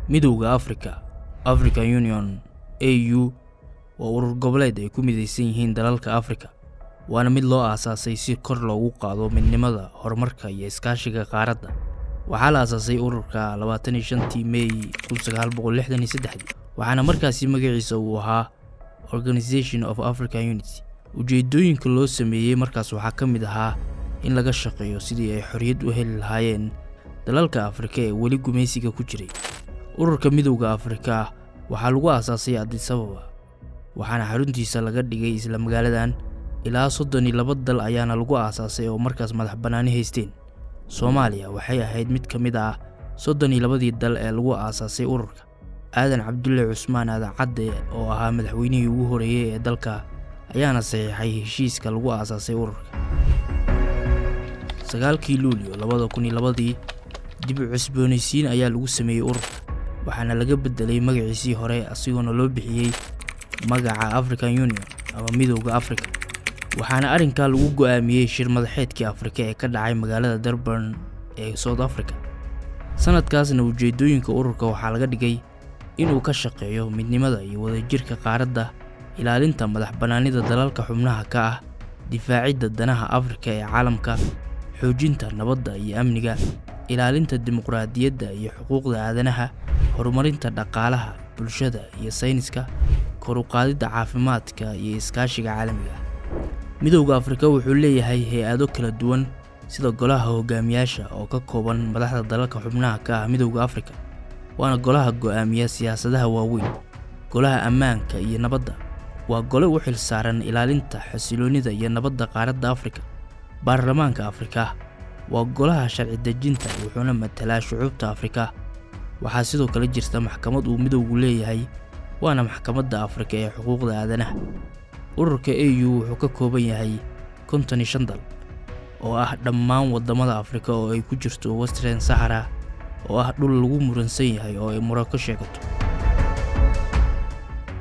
midowga Africa Union AU waa urur goboleed ay ku midaysan yihiin dalalka Afrika waana mid loo aasaasay si kor loogu qaado midnimada horumarka iyo iskaashiga qaaradda. waxaa la aasaasay ururka 25 May 1963 waxaana markaasi magaciisa uu ahaa Organization of African Unity. ujeedooyinka loo sameeyay markaas waxaa ka mid ahaa in laga shaqeeyo sidii ay xorriyad u heli lahaayeen dalalka Afrika ee weli gumaysiga ku jiray. ururka midowga Afrika waxaa lagu aasaasay Addis Ababa waxaana xaruntiisa laga dhigay isla magaaladan. ilaa 32 dal ayaana lagu aasaasay oo markaas madax banaani haysteen. Soomaaliya waxay ahayd mid ka mid ah 32 dal ee lagu aasaasay ururka. Aadan Cabdulle Cusmaan Aadan Cadde oo ahaa madaxweynihii ugu horeeyay ee dalka ayaana saxiixay heshiiska lagu aasaasay ururka. 9 Luulyo 2002 dib u cusboonaysiin ayaa lagu sameeyay ururka waxaana laga bedelay magaciisii hore asigoona loo bixiyay magaca African Union ama midowga Afrika. waxaana arrinka lagu go'aamiyay shir madaxeedkii Afrika ee ka dhacay magaalada Durban ee South Africa. sanadkaasna ujeedooyinka ururka waxaa laga dhigay inuu ka shaqeeyo midnimada iyo wadajirka qaaradda, ilaalinta madax banaanida dalalka xubnaha ka ah, difaacidda danaha Afrika ee caalamka, xoojinta nabadda iyo amniga, ilaalinta dimuqraadiyadda iyo xuquuqda aadanaha, horumarinta dhaqaalaha, bulshada iyo sayniska, kor u qaadidda caafimaadka iyo iskaashiga caalamiga. midowga Afrika wuxuu leeyahay hay'ado kala duwan sida golaha hogaamiyaasha oo ka kooban madaxda dalalka xubnaha ka ah midowga Afrika, waana golaha go'aamiya siyaasadaha waaweyn. golaha ammaanka iyo nabadda waa gole u xil saaran ilaalinta xasiloonida iyo nabadda qaaradda Afrika. baarlamaanka Afrika waa golaha sharci dejinta wuxuuna matalaa shucuubta Afrika. waxaa sidoo kale jirta maxkamad uu midowgu leeyahay waana maxkamadda Afrika ee xuquuqda aadanaha. ururka AU wuxuu ka kooban yahay 55 dal oo ah dhammaan wadamada Afrika oo ay ku jirto Western Sahara oo ah dhul lagu muransan yahay oo ay Morocco sheegato.